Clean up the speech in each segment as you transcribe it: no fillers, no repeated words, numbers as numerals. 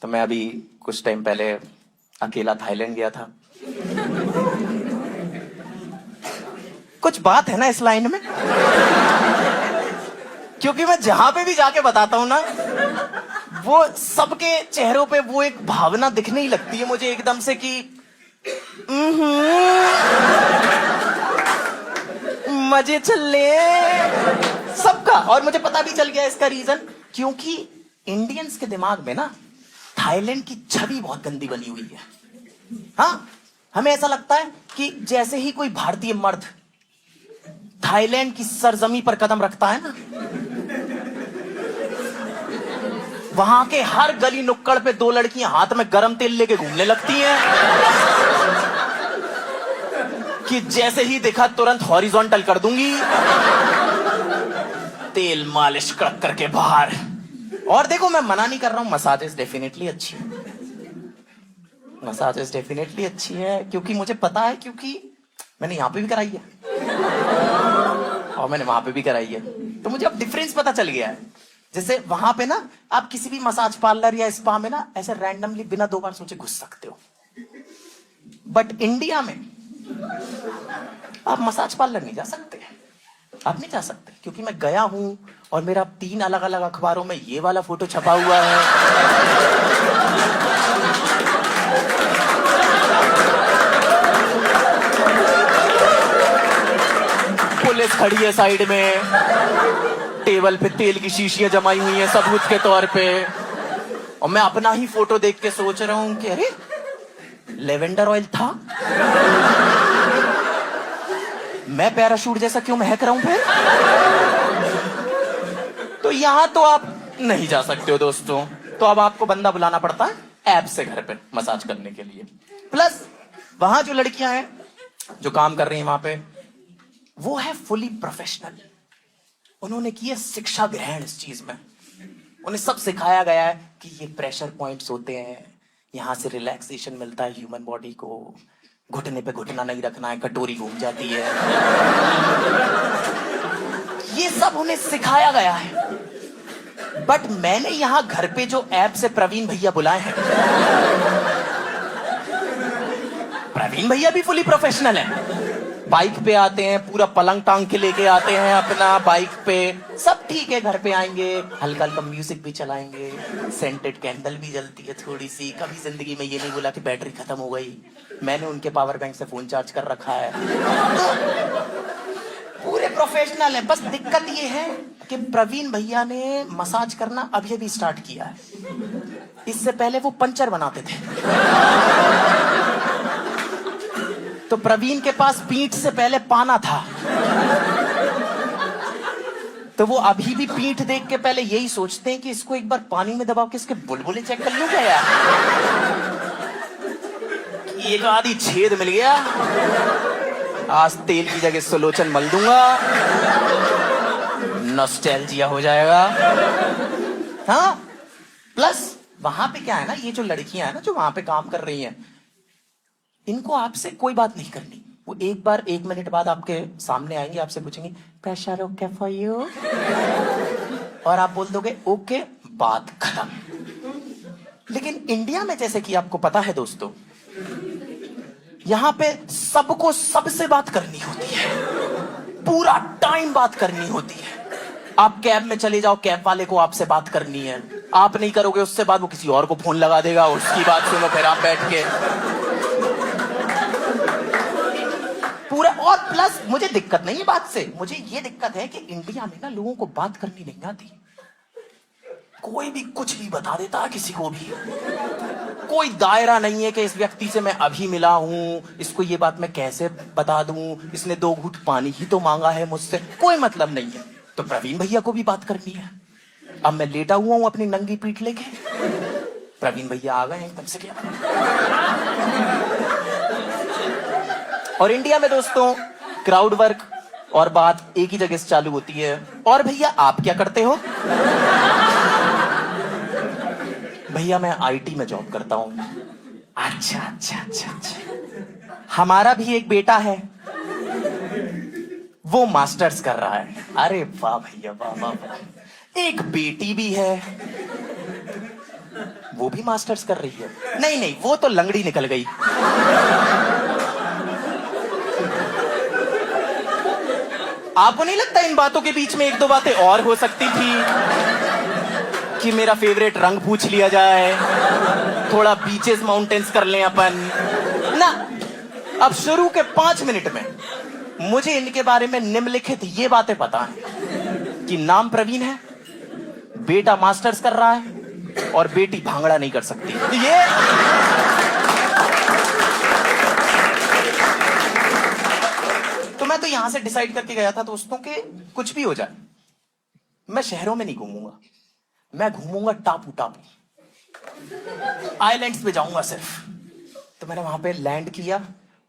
तो मैं अभी कुछ टाइम पहले अकेला थाईलैंड गया था। कुछ बात है ना इस लाइन में, क्योंकि मैं जहां पे भी जाके बताता हूं ना, वो सबके चेहरों पे वो एक भावना दिखने ही लगती है मुझे एकदम से कि मजे चले सबका। और मुझे पता भी चल गया इसका रीजन, क्योंकि इंडियंस के दिमाग में ना थाईलैंड की छवि बहुत गंदी बनी हुई है। हाँ, हमें ऐसा लगता है कि जैसे ही कोई भारतीय मर्द थाईलैंड की सरजमी पर कदम रखता है ना, वहां के हर गली नुक्कड़ पे दो लड़कियां हाथ में गरम तेल लेके घूमने लगती हैं कि जैसे ही देखा तुरंत हॉरिजॉन्टल कर दूंगी, तेल मालिश कर करके बाहर। और देखो, मैं मना नहीं कर रहा हूं, मसाजेस डेफिनेटली अच्छी है, मसाजेस डेफिनेटली अच्छी है, क्योंकि मुझे पता है, क्योंकि मैंने यहां पे भी कराई है और मैंने वहां पे भी कराई है, तो मुझे अब डिफरेंस पता चल गया है। जैसे वहां पे ना आप किसी भी मसाज पार्लर या स्पा में ना ऐसे रैंडमली बिना दो बार सोचे घुस सकते हो, बट इंडिया में आप मसाज पार्लर नहीं जा सकते। आप नहीं जा सकते, क्योंकि मैं गया हूं और मेरा 3 अलग अलग अखबारों में ये वाला फोटो छपा हुआ है। पुलिस खड़ी है साइड में, टेबल पे तेल की शीशियां जमाई हुई हैं सबूत के तौर पे, और मैं अपना ही फोटो देख के सोच रहा हूं कि अरे लेवेंडर ऑयल था, मैं पैराशूट जैसा क्यों महक रहा हूं फिर। तो यहां तो आप नहीं जा सकते हो दोस्तों, तो अब आपको बंदा बुलाना पड़ता है ऐप से घर पे मसाज करने के लिए। प्लस वहां जो लड़कियां हैं जो काम कर रही हैं वहां पे, वो है फुली प्रोफेशनल। उन्होंने की है शिक्षा ग्रहण इस चीज में, उन्हें सब सिखाया गया है कि ये प्रेशर पॉइंट्स होते हैं, यहां से रिलैक्सेशन मिलता है ह्यूमन बॉडी को, घुटने पे घुटना नहीं रखना है, कटोरी घूम जाती है, ये सब उन्हें सिखाया गया है। बट मैंने यहां घर पे जो ऐप से प्रवीण भैया बुलाए हैं, प्रवीण भैया भी फुली प्रोफेशनल है। बाइक पे आते हैं, पूरा पलंग टांग के लेके आते हैं अपना बाइक पे, सब ठीक है, घर पे आएंगे हल्का हल्का म्यूजिक भी चलाएंगे, सेंटेड कैंडल भी जलती है थोड़ी सी। कभी जिंदगी में ये नहीं बोला कि बैटरी खत्म हो गई, मैंने उनके पावर बैंक से फोन चार्ज कर रखा है। तो पूरे प्रोफेशनल है। बस दिक्कत ये है कि प्रवीण भैया ने मसाज करना अभी अभी स्टार्ट किया है, इससे पहले वो पंचर बनाते थे। तो प्रवीण के पास पीठ से पहले पाना था, तो वो अभी भी पीठ देख के पहले यही सोचते हैं कि इसको एक बार पानी में दबाव के इसके बुलबुले चेक कर लूं क्या यार, एक आधी छेद मिल गया, आज तेल की जगह सुलोचन मल दूंगा, नॉस्टैल्जिया हो जाएगा। हाँ, प्लस वहां पे क्या है ना, ये जो लड़कियां हैं ना जो वहां पे काम कर रही हैं, इनको आपसे कोई बात नहीं करनी। वो एक बार 1 मिनट बाद आपके सामने आएंगे, आपसे पूछेंगे प्रेशर ओके फॉर यू, और आप बोल दोगे ओके, बात खत्म। लेकिन इंडिया में जैसे कि आपको पता है दोस्तों, यहां पे सबको सबसे बात करनी होती है, पूरा टाइम बात करनी होती है। आप कैब में चले जाओ, कैब वाले को आपसे बात करनी है, आप नहीं करोगे उससे बात, वो किसी और को फोन लगा देगा, उसकी बात सुनो, फिर आप बैठ के पूरा। और प्लस मुझे दिक्कत नहीं है बात से, मुझे ये दिक्कत है कि इंडिया में ना लोगों को बात करनी नहीं आती, कोई भी कुछ भी बता देता है किसी को भी, कोई दायरा नहीं है कि इस व्यक्ति से मैं अभी मिला हूं, इसको ये बात मैं कैसे बता दूं, इसने 2 घूंट पानी ही तो मांगा है मुझसे, कोई मतलब नहीं है। तो प्रवीण भैया को भी बात करनी है। अब मैं लेटा हुआ हूं अपनी नंगी पीठ लेके, प्रवीण भैया आ गए हैं एकदम से क्या। और इंडिया में दोस्तों क्राउड वर्क और बात एक ही जगह से चालू होती है। और भैया आप क्या करते हो? भैया मैं आईटी में जॉब करता हूं। अच्छा अच्छा अच्छा अच्छा, हमारा भी एक बेटा है, वो मास्टर्स कर रहा है। अरे वाह भैया वाह वाह वाह। एक बेटी भी है, वो भी मास्टर्स कर रही है? नहीं नहीं, वो तो लंगड़ी निकल गई। आपको नहीं लगता इन बातों के बीच में एक दो बातें और हो सकती थी? कि मेरा फेवरेट रंग पूछ लिया जाए, थोड़ा बीचेस माउंटेन्स कर लें अपन ना। अब शुरू के 5 मिनट में मुझे इनके बारे में निम्नलिखित ये बातें पता है कि नाम प्रवीण है, बेटा मास्टर्स कर रहा है और बेटी भांगड़ा नहीं कर सकती। ये तो मैं तो यहां से डिसाइड करके गया था दोस्तों के कुछ भी हो जाए, मैं शहरों में नहीं घूमूंगा, मैं घूमूंगा टापू टापू, आइलैंड्स पे जाऊंगा सिर्फ। तो मैंने वहां पे लैंड किया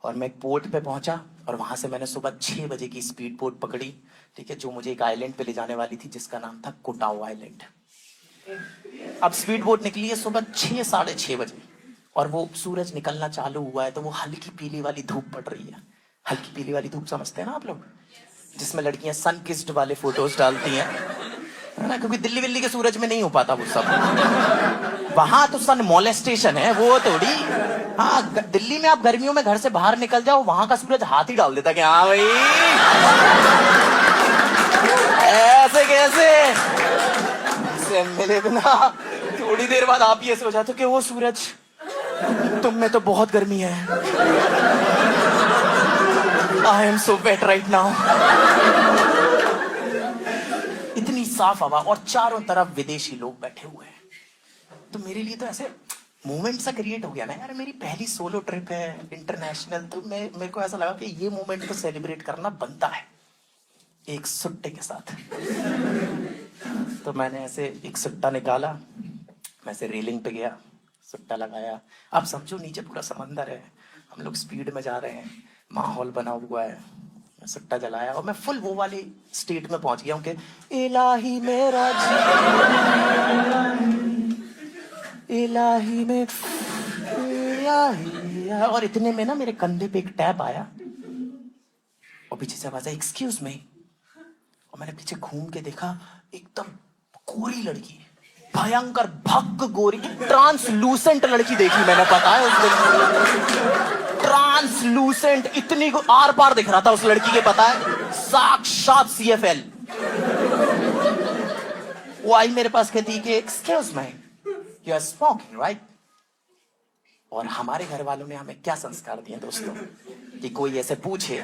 और मैं एक पोर्ट पे पहुंचा और वहां से मैंने सुबह 6 बजे की स्पीड बोट पकड़ी, ठीक है, जो मुझे एक आइलैंड पे ले जाने वाली थी जिसका नाम था कोटाओ आइलैंड। अब स्पीड बोट निकली है सुबह 6 साढ़े 6 बजे और वो सूरज निकलना चालू हुआ है, तो वो हल्की पीली वाली धूप पड़ रही है। हल्की पीली वाली धूप समझते हैं ना आप लोग, जिसमें लड़कियां सन किस्ड वाले फोटोज डालती हैं, है ना, क्योंकि दिल्ली विल्ली के सूरज में नहीं हो पाता वो सब। वहां तो सन मोलेस्टेशन है, वो थोड़ी। हाँ, दिल्ली में आप गर्मियों में घर से बाहर निकल जाओ, वहां का सूरज हाथ ही डाल देता कि हाँ भाई ऐसे कैसे, से मिले बिना थोड़ी देर बाद आप ये सोचा तो कि वो सूरज तुम में तो बहुत गर्मी है। I am so wet right now. इतनी साफ हवा और चारों तरफ विदेशी लोग बैठे हुए हैं, तो मेरे लिए तो ऐसे मोमेंट सा क्रिएट हो गया ना यार। मेरी पहली सोलो ट्रिप है इंटरनेशनल, तो मेरे को ऐसा लगा कि ये मोमेंट को सेलिब्रेट करना बनता है एक सुट्टे के साथ। तो मैंने ऐसे एक सुट्टा निकाला, मैं ऐसे रेलिंग पे गया, सुट्टा लगाया। अब समझो नीचे पूरा समंदर है, हम लोग स्पीड में जा रहे हैं, माहौल बना हुआ है, सुट्टा जलाया और मैं फुल वो वाली स्टेट में पहुंच गया हूं कि इलाही मेरा इलाही में इलाही। और इतने में ना मेरे कंधे पे एक टैप आया और पीछे से आवाज आई एक्सक्यूज मी, और मैंने पीछे घूम के देखा, एकदम गोरी लड़की, भयंकर भक्क गोरी, ट्रांसलूसेंट लड़की देखी मैंने, पता है उस दिन ट्रांसलूसेंट, इतनी आर पार दिख रहा था उस लड़की के, पता है, साक्षात CFL। वो आई मेरे पास, कहती कि excuse me, you are smoking right. और हमारे घर वालों ने हमें क्या संस्कार दिए दोस्तों, कि कोई ऐसे पूछे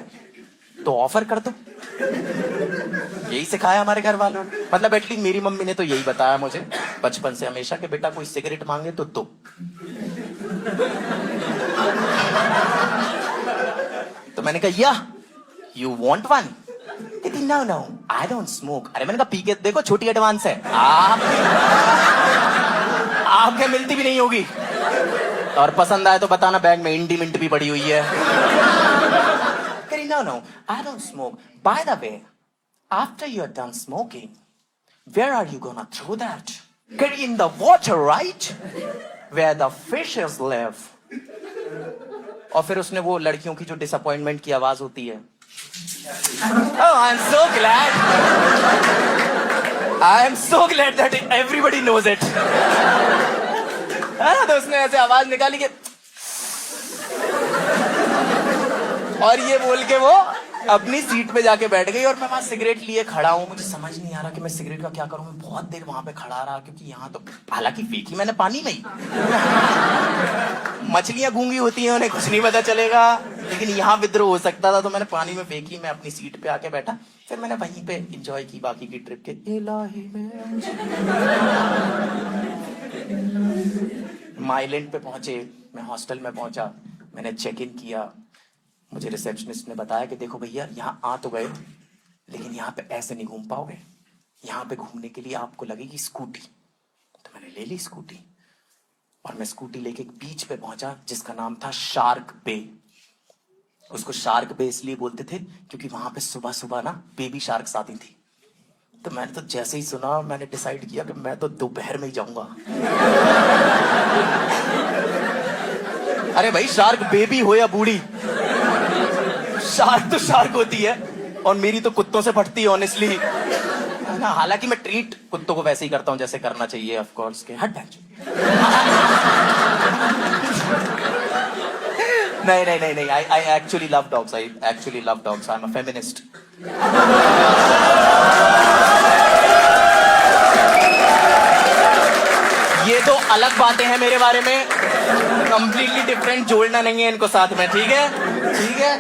तो ऑफर कर दो, यही सिखाया हमारे घर वालों ने। मतलब एटलीस्ट मेरी मम्मी ने तो यही बताया मुझे बचपन से हमेशा कि बेटा कोई सिगरेट मांगे तो दो। तो मैंने कहा या यू वांट वन, कहती no no I don't smoke. अरे मैंने कहा पी के देखो, छोटी एडवांस है, आपके मिलती भी नहीं होगी, और पसंद आए तो बताना, बैग में इंडी मिंट भी पड़ी हुई है। कहती no no I don't smoke, by the way after you are done smoking where are you gonna throw that? कहती in the water right where the fishes live. और फिर उसने वो लड़कियों की जो डिसअपॉइंटमेंट की आवाज होती है, oh, I'm so glad. I am so glad that everybody knows it. है ना, तो उसने ऐसे आवाज निकाली कि और ये बोल के वो अपनी सीट पे जाके बैठ गई और मैं वहां सिगरेट लिए खड़ा हूं। मुझे समझ नहीं आ रहा कि मैं सिगरेट का क्या करूं। मैं बहुत देर वहां पे खड़ा रहा क्योंकि यहाँ तो हालांकि फेंकी मैंने पानी में ही। मछलियां गूंगी होती हैं, उन्हें कुछ नहीं पता चलेगा, लेकिन यहाँ विद्रोह हो सकता था, तो मैंने पानी में फेंकी। मैं अपनी सीट पे आके बैठा, फिर मैंने वहीं पे एंजॉय की बाकी की ट्रिप के। इलाही में आइलैंड पे पहुंचे, मैं हॉस्टल में पहुंचा, मैंने चेक इन किया। मुझे रिसेप्शनिस्ट ने बताया कि देखो भैया यहाँ आ तो गए, लेकिन यहाँ पे ऐसे नहीं घूम पाओगे, यहाँ पे घूमने के लिए आपको लगेगी स्कूटी। तो मैंने ले ली स्कूटी और मैं स्कूटी लेके एक बीच पे पहुंचा जिसका नाम था शार्क बे। उसको शार्क बे इसलिए बोलते थे क्योंकि वहां पे सुबह सुबह ना बेबी शार्क्स आती थी। तो मैंने तो जैसे ही सुना, मैंने डिसाइड किया कि मैं तो दोपहर में ही जाऊंगा। अरे भाई, शार्क बेबी हो या बूढ़ी, शार्क तो शार्क होती है, और मेरी तो कुत्तों से फटती है ऑनेस्टली। हालांकि मैं ट्रीट कुत्तों को वैसे ही करता हूं जैसे करना चाहिए, ऑफ कोर्स के हट बैठ। नहीं नहीं नहीं नहीं, I actually love dogs, I actually love dogs, I am a feminist. ये तो अलग बातें हैं मेरे बारे में, कंप्लीटली डिफरेंट, जोड़ना नहीं है इनको साथ में, ठीक है ठीक है।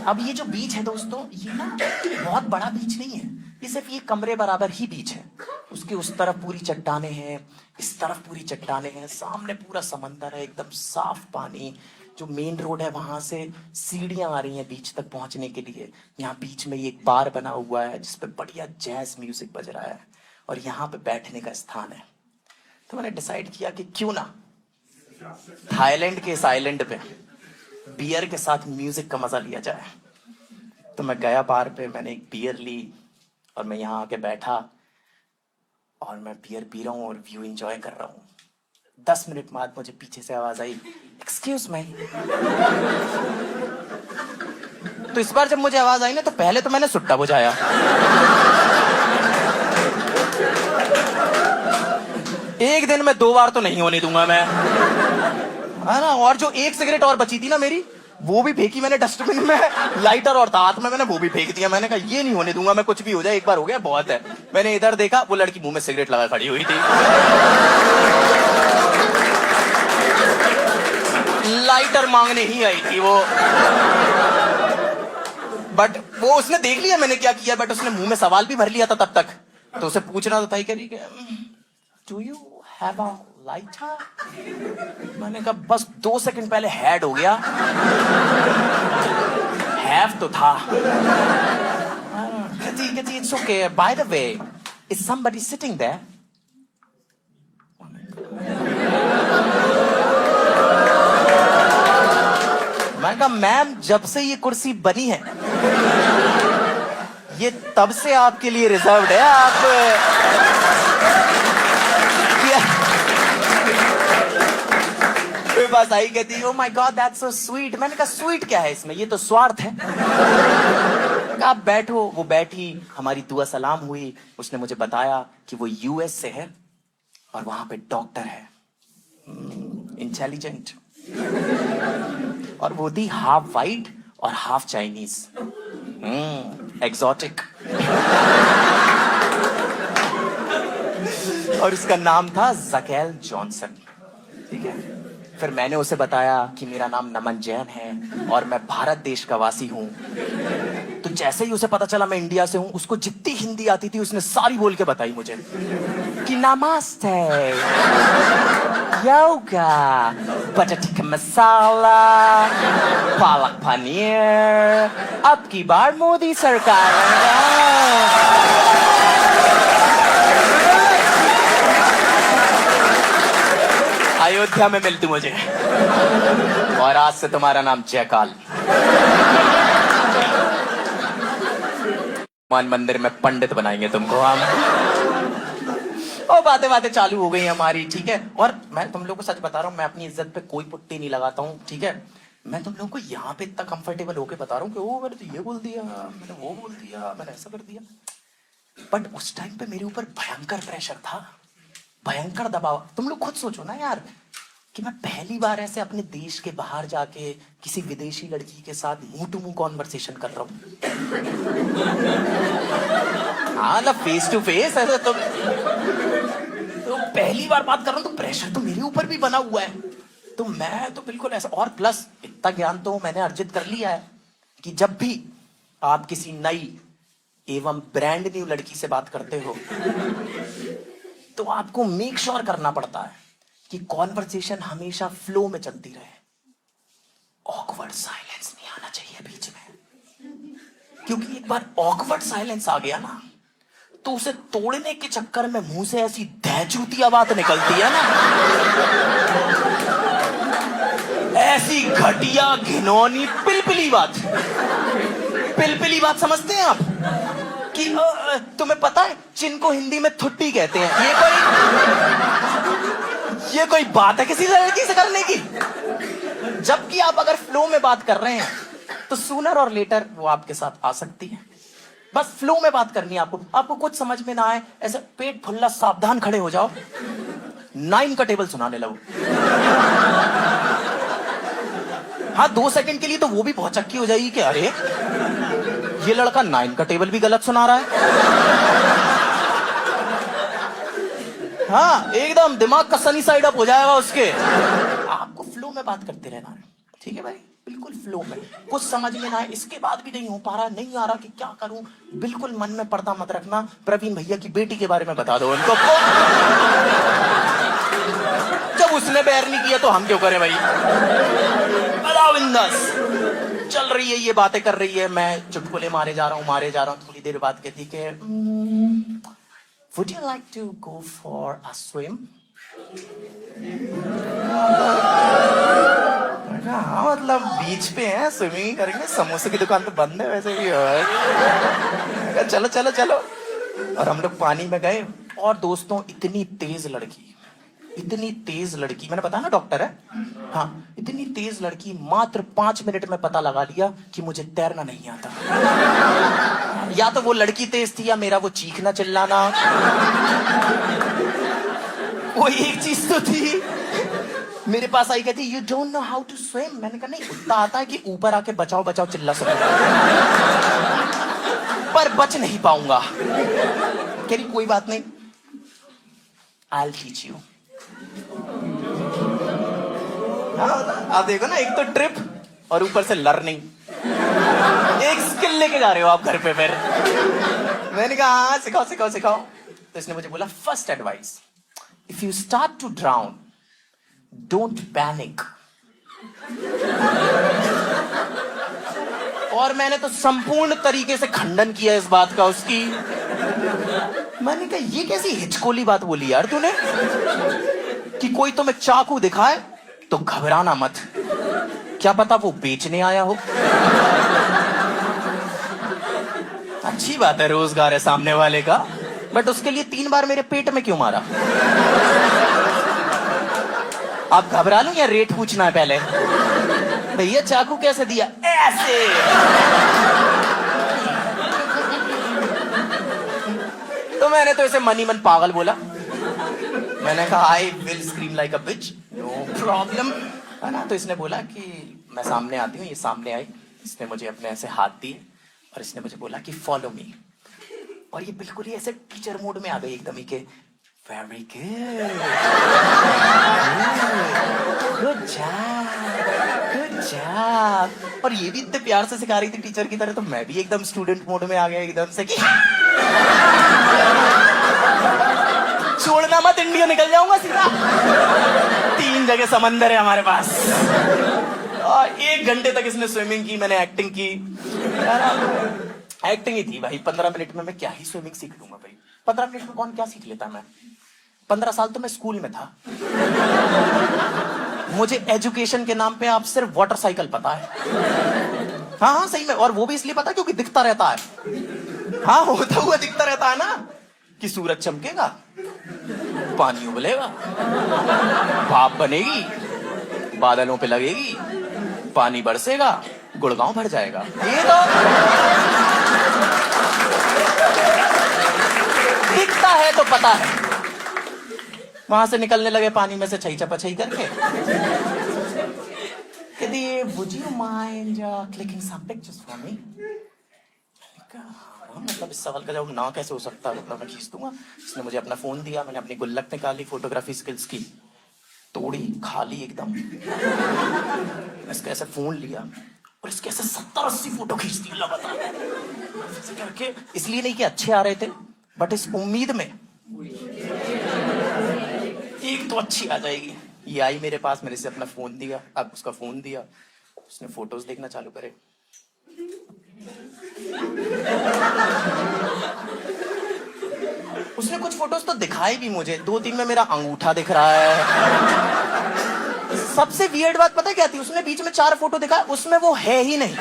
अब ये जो बीच है दोस्तों, ये ना बहुत बड़ा बीच नहीं है, ये सिर्फ ये कमरे बराबर ही बीच है। उसके उस तरफ पूरी चट्टाने हैं, इस तरफ पूरी चट्टाने हैं, सामने पूरा समंदर है, एकदम साफ पानी। जो मेन रोड है वहां से सीढ़ियां आ रही हैं बीच तक पहुंचने के लिए। यहाँ बीच में ये एक बार बना हुआ है जिसपे बढ़िया जैज म्यूजिक बज रहा है, और यहाँ पे बैठने का स्थान है। तो मैंने डिसाइड किया कि क्यों ना थाईलैंड के इस आइलैंड पे बियर के साथ म्यूजिक का मजा लिया जाए। तो मैं गया बार पे, मैंने एक बियर ली और मैं यहाँ आके बैठा और मैं बियर पी रहा हूँ और व्यू एंजॉय कर रहा हूँ। 10 मिनट बाद मुझे पीछे से आवाज आई, एक्सक्यूज मी। तो इस बार जब मुझे आवाज आई ना, तो पहले तो मैंने सुट्टा बुझाया। एक दिन में 2 बार तो नहीं होने दूंगा मैं, है ना। और जो 1 सिगरेट और बची थी ना मेरी, वो भी फेंकी मैंने डस्टबिन में। लाइटर और था हाथ में, मैंने वो भी फेंक दिया। मैंने कहा ये नहीं होने दूंगा मैं, कुछ भी हो जाए, एक बार हो गया बहुत है। मैंने इधर देखा, वो लड़की मुंह में सिगरेट लगा खड़ी हुई थी। लाइटर मांगने ही आई थी वो, बट वो उसने देख लिया मैंने क्या किया, बट उसने मुंह में सवाल भी भर लिया था तब तक। तो उसे पूछना तो था ही, कह रही do you have a lighter? मैंने कहा बस 2 सेकंड पहले हैड हो गया, हैव तो था। कहती it's okay, by the way is somebody sitting there? मैंने कहा मैम, जब से ये कुर्सी बनी है ये तब से आपके लिए रिजर्व्ड है। आप मेरे पास आई, कहती oh my God that's so sweet. मैंने कहा स्वीट क्या है इसमें, ये तो स्वार्थ है। आप बैठो। वो बैठी, हमारी दुआ सलाम हुई। उसने मुझे बताया कि वो यूएस से है और वहां पे डॉक्टर है, इंटेलिजेंट, और वो थी हाफ वाइट और हाफ चाइनीज, एक्सोटिक। और उसका नाम था जकेल जॉनसन, ठीक है। फिर मैंने उसे बताया कि मेरा नाम नमन जैन है और मैं भारत देश का वासी हूं। तो जैसे ही उसे पता चला मैं इंडिया से हूं, उसको जितनी हिंदी आती थी उसने सारी बोल के बताई मुझे कि नमस्ते, योगा, बटर टिक्का मसाला, पालक पनीर, अब की बार मोदी सरकार। अयोध्या में मिलती मुझे, और आज से तुम्हारा नाम जयकाल। मान मंदिर में पंडित बनाएंगे तुमको हम। और बातें बातें चालू हो गई हमारी, ठीक है। और मैं तुम लोगों को सच बता रहा हूँ, मैं अपनी इज्जत पे कोई पुट्टी नहीं लगाता हूँ, ठीक है। मैं तुम लोगों को यहाँ पे इतना कंफर्टेबल होके बता रहा हूँ कि ओ मैंने तो ये बोल दिया, मैंने वो बोल दिया, मैंने ऐसा कर दिया। बट उस टाइम पे मेरे ऊपर भयंकर प्रेशर था, भयंकर दबाव। तुम लोग खुद सोचो ना यार, कि मैं पहली बार ऐसे अपने देश के बाहर जाके किसी विदेशी लड़की के साथ मुंह टू मुंह कॉन्वर्सेशन कर रहा हूँ। हाँ ना, फेस टू फेस ऐसे। तो पहली बार बात कर रहा हूँ, तो प्रेशर तो मेरे ऊपर भी बना हुआ है। तो मैं तो बिल्कुल ऐसा, और प्लस इतना ज्ञान तो मैंने अर्जित कर लिया है कि जब भी आप किसी नई एवं ब्रांड न्यू लड़की से बात करते हो, तो आपको मेक श्योर करना पड़ता है कि कॉन्वर्सेशन हमेशा फ्लो में चलती रहे। ऑकवर्ड साइलेंस नहीं आना चाहिए बीच में, क्योंकि एक बार ऑकवर्ड साइलेंस आ गया ना, तो उसे तोड़ने के चक्कर में मुंह से ऐसी दहचूतिया बात निकलती है ना, ऐसी घटिया घिनौनी पिलपिली बात। पिलपिली बात समझते हैं आप? कि तुम्हें पता है चिन को हिंदी में थुट्टी कहते हैं। ये कोई बात है किसी लड़की से करने की? जबकि आप अगर फ्लो में बात कर रहे हैं तो सूनर और लेटर वो आपके साथ आ सकती है। बस फ्लो में बात करनी है आपको। आपको कुछ समझ में ना आए, ऐसे पेट फुल्ला सावधान खड़े हो जाओ, 9 का टेबल सुनाने लगो। हाँ 2 सेकंड के लिए तो वो भी बहुत चक्की हो जाएगी कि अरे ये लड़का 9 का टेबल भी गलत सुना रहा है। हाँ एकदम दिमाग का सनी साइड अप हो जाएगा उसके। आपको फ्लो में बात करते रहना है, ठीक है भाई, बिल्कुल फ्लो में। कुछ समझ में ना आए, इसके बाद भी नहीं हो पा रहा, नहीं आ रहा कि क्या करूं, बिल्कुल मन में पर्दा मत रखना। प्रवीण भैया की बेटी के बारे में बता दो उनको। जब उसने बैर नहीं किया तो हम क्यों करें भाई। अलाउ बिंदास चल रही है, ये बातें कर रही है, मैं चुटकुले मारे जा रहा हूँ। थोड़ी देर बाद कहती कि would you like to go for a swim? हाँ मतलब बीच पे हैं, स्विमिंग करेंगे, समोसे की दुकान तो बंद है वैसे भी यार। चलो चलो चलो। और हम लोग पानी में गए, और दोस्तों इतनी तेज लड़की, मैंने बताया ना डॉक्टर है, हाँ इतनी तेज लड़की, मात्र 5 मिनट में पता लगा लिया कि मुझे तैरना नहीं आता। या तो वो लड़की तेज थी या मेरा वो चीखना चिल्लाना, वो एक चीज तो थी। मेरे पास आई, कहती you don't know how to swim. मैंने कहा नहीं, उतना आता है कि ऊपर आके बचाओ बचाओ चिल्ला सकूं, पर बच नहीं पाऊंगा। कह रही कोई बात नहीं, I'll teach you। आप देखो ना, एक तो ट्रिप और ऊपर से लर्निंग, एक स्किल लेके जा रहे हो आप घर पे। फिर मैंने कहा हाँ सिखाओ। तो इसने मुझे बोला first advice, if you start to drown don't panic. और मैंने तो संपूर्ण तरीके से खंडन किया इस बात का उसकी। मैंने कहा ये कैसी हिचकोली बात बोली यार तूने, कि कोई तुम्हें चाकू दिखाए तो घबराना मत, क्या पता वो बेचने आया हो। अच्छी बात है, रोजगार है सामने वाले का, बट उसके लिए 3 बार मेरे पेट में क्यों मारा। आप घबरा लो या रेट पूछना है पहले। भैया चाकू कैसे दिया, ऐसे। तो मैंने तो इसे मनी मन पागल बोला। मैंने कहा I will scream like a bitch, no problem, है ना। तो इसने बोला कि मैं सामने आती हूँ। ये सामने आई, इसने मुझे अपने ऐसे हाथ दिए और इसने मुझे बोला कि फॉलो मी। और ये बिल्कुल ही ऐसे टीचर मोड में आ गई एकदम ही के वेरी गुड जॉब। और ये भी इतने प्यार से सिखा रही थी टीचर की तरह, तो मैं भी एकदम स्टूडेंट मोड में आ गया एकदम से कि छोड़ना मत, इंडिया निकल जाऊंगा सीधा। 3 जगह समंदर है हमारे पास। 1 घंटे तक इसने स्विमिंग की, मैंने एक्टिंग की। एक्टिंग ही थी भाई। 15 मिनट में मैं क्या ही स्विमिंग सीख लूंगा भाई। 15 मिनट में कौन क्या सीख लेता। मैं 15 साल तो मैं स्कूल में था। मुझे एजुकेशन के नाम पे आप सिर्फ वाटर साइकिल पता है। हाँ सही में, और वो भी इसलिए पता क्योंकि दिखता रहता है। हाँ होता हुआ दिखता रहता है ना, कि सूरज चमकेगा, पानी उबलेगा, भाप बनेगी, बादलों पे लगेगी, पानी बरसेगा, गुड़गांव भर जाएगा। ये तो दिखता है तो पता है। वहां से निकलने लगे पानी में से छई चपा छई करके। यदि would you mind clicking some pictures for me? मतलब इस सवाल का जवाब ना कैसे हो सकता है, मतलब मैं खींच दूंगा। इसने मुझे अपना फोन दिया, मैंने अपनी गुल्लक निकाली, फोटोग्राफी स्किल्स की तोड़ी, खाली एकदम। इसका ऐसे फोन लिया और इसके ऐसे 70-80 फोटो खींच दिए लगातार ऐसे करके। इसलिए नहीं कि अच्छे आ रहे थे, बट इस उम्मीद में एक तो अच्छी आ जाएगी। ये आई मेरे पास, मैंने इसे अपना फोन दिया, अब उसका फोन दिया, उसने फोटोज देखना चालू करे। उसने कुछ फोटोज तो दिखाए भी मुझे, 2-3 में मेरा अंगूठा दिख रहा है। सबसे वियर्ड बात पता क्या थी, उसने बीच में 4 फोटो दिखाया, उसमें वो है ही नहीं।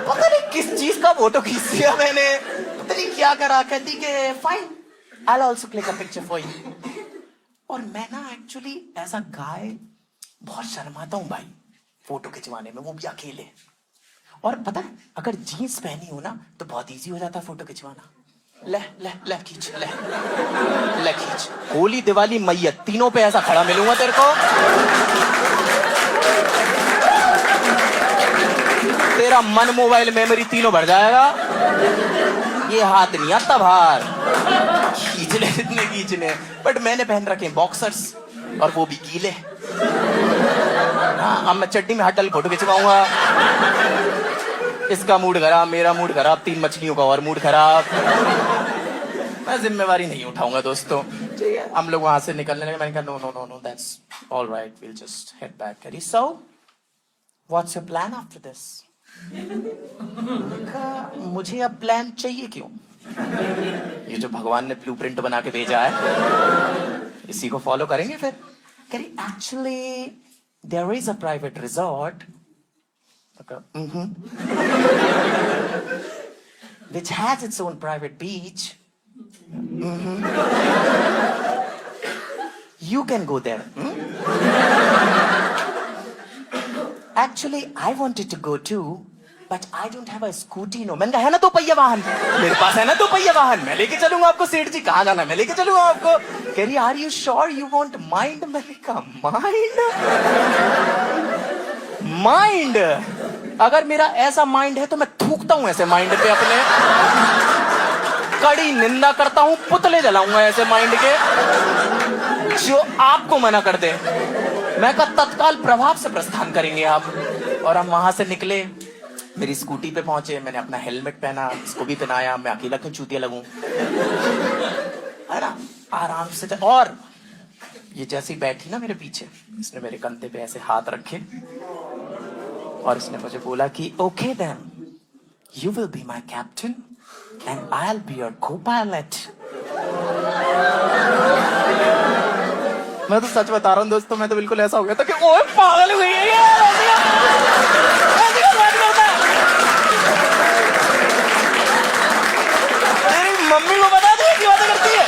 पता नहीं किस चीज का फोटो खींच दिया मैंने, पता नहीं क्या करा। कहती कि fine, I'll also click a picture for you। और मैं ना एक्चुअली एज अ गाय बहुत शर्माता हूं भाई फोटो खिंचवाने में, वो भी अकेले। और पता है अगर जीन्स पहनी हो ना तो बहुत इजी हो जाता है फोटो खिंचवाना। ले ले ले खींच, ले खींच। होली दिवाली मैयत तीनों पे ऐसा खड़ा मिलूंगा तेरे को, तेरा मन मोबाइल मेमोरी तीनों भर जाएगा। ये हाथ नहीं आता बाहर, खींच ले जितने खींचने। बट मैंने पहन रखे बॉक्सर्स और वो भी गीले। हाँ, अब मैं चड्डी में हाथ डाल फोटो खिंचवाऊंगा। इसका मूड खराब, मेरा मूड खराब, 3 मछलियों का और मूड खराब। मैं जिम्मेवारी नहीं उठाऊंगा दोस्तों। ठीक है, हम लोग वहां से निकलने लगे। मैंने कहा no no no no, that's alright, will just head back. करी so what's your plan after this? मुझे अब प्लान चाहिए क्यों? ये जो भगवान ने ब्लूप्रिंट बना के भेजा है इसी को फॉलो करेंगे फिर। करी actually there is a private resort which has its own private beach. You can go there. Actually, I wanted to go too, but I don't have a scooty. No, मैंने कहा है ना 2 पहिया वाहन, मेरे पास है ना 2 पहिया वाहन, मैं लेके चलूंगा आपको। सेठ जी कहाँ जाना, मैं लेके चलूंगा आपको। कह रही are you sure you want mind? मैंने कहा माइंड? अगर मेरा ऐसा माइंड है तो मैं थूकता हूं ऐसे माइंड पे अपने, कड़ी निंदा करता हूं, पुतले जलाऊंगा ऐसे माइंड के जो आपको मना कर दे। मैं कहा तत्काल प्रभाव से प्रस्थान करेंगे आप। और हम वहां से निकले, मेरी स्कूटी पे पहुंचे, मैंने अपना हेलमेट पहना, इसको भी पहनाया। मैं अकेला क्यों चूतिया लगूं, है ना, आराम से। और ये जैसी बैठी ना मेरे पीछे, इसने मेरे कंधे पे ऐसे हाथ रखे और इसने मुझे बोला कि okay then you will be my captain and I will be your copilot. मैं तो सच बता रहा हूँ दोस्तों, मैं तो बिल्कुल ऐसा हो गया था कि ओए पागल हुई है तेरी मम्मी को बता दे की बातें करती है।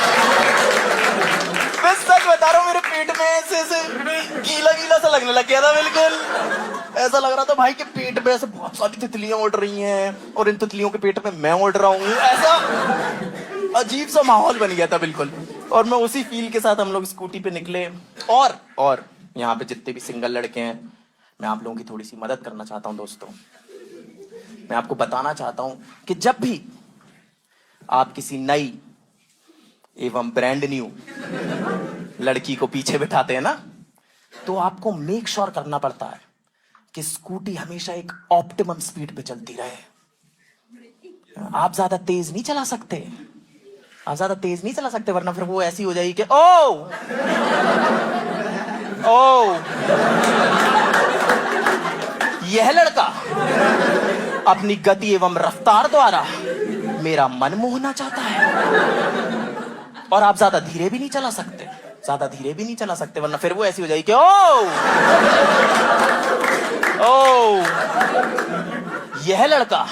मैं सच बता रहा हूँ, मेरे पेट में ऐसे गीला गीला सा लगने लग गया था। बिल्कुल ऐसा लग रहा था भाई के पेट में ऐसे बहुत सारी तितलियां उड़ रही हैं और इन तितलियों के पेट में मैं उड़ रहा हूँ। ऐसा अजीब सा माहौल बन गया था बिल्कुल। और मैं उसी फील के साथ हम लोग स्कूटी पे निकले। और यहाँ पे जितने भी सिंगल लड़के हैं, मैं आप लोगों की थोड़ी सी मदद करना चाहता हूँ दोस्तों। मैं आपको बताना चाहता हूँ कि जब भी आप किसी नई एवं ब्रांड न्यू लड़की को पीछे बिठाते हैं ना, तो आपको मेक श्योर करना पड़ता है कि स्कूटी हमेशा एक ऑप्टिमम स्पीड पे चलती रहे। आप ज्यादा तेज नहीं चला सकते, आप ज्यादा तेज नहीं चला सकते, वरना फिर वो ऐसी हो जाएगी कि ओ यह लड़का अपनी गति एवं रफ्तार द्वारा मेरा मन मोहना चाहता है। और आप ज्यादा धीरे भी नहीं चला सकते, ज्यादा धीरे भी नहीं चला सकते, वरना फिर वो ऐसी हो जाएगी कि ओ यह लड़का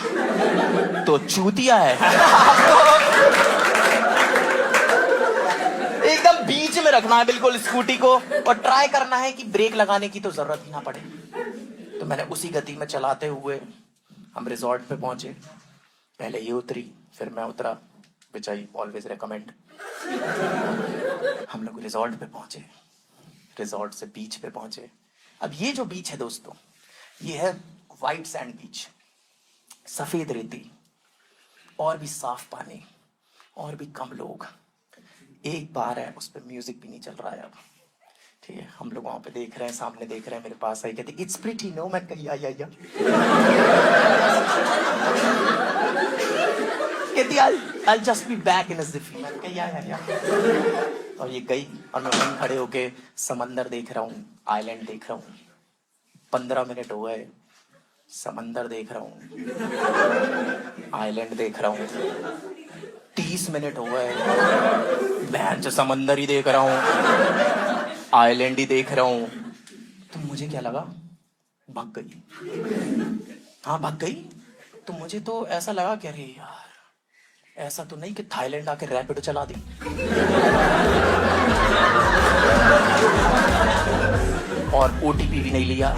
तो चूतिया है। एकदम बीच में रखना है बिल्कुल स्कूटी को, और ट्राई करना है कि ब्रेक लगाने की तो जरूरत ही ना पड़े। तो मैंने उसी गति में चलाते हुए हम रिजॉर्ट पे पहुंचे। पहले ये उतरी, फिर मैं उतरा, विच आई ऑलवेज रेकमेंड। हम लोग रिजॉर्ट पे पहुंचे, रिजॉर्ट से बीच पे पहुंचे। अब ये जो बीच है दोस्तों, ये है व्हाइट सैंड बीच, सफेद रेती, और भी साफ पानी, और भी कम लोग। एक बार है, उस पर म्यूजिक भी नहीं चल रहा है अब। ठीक है, हम लोग वहां पे देख रहे हैं, सामने देख रहे हैं। मेरे पास आई, कहती इट्स प्रीटी नो। मैं कही या कहती I'll just be back in a jiffy। मैं कही या। और ये गई, और मैं वहीं खड़े होके समंदर देख रहा हूँ, आइलैंड देख रहा हूँ। 15 मिनट हो गए, समंदर देख रहा हूँ, आइलैंड देख रहा हूँ। 30 मिनट हो गए, बहन जो समंदर ही देख रहा हूँ, आइलैंड ही देख रहा हूँ। तो मुझे क्या लगा, भाग गई। हाँ भाग गई। तो मुझे तो ऐसा लगा कि अरे यार, ऐसा तो नहीं कि थाईलैंड आके रैपिडो चला दी। और ओटीपी भी नहीं लिया।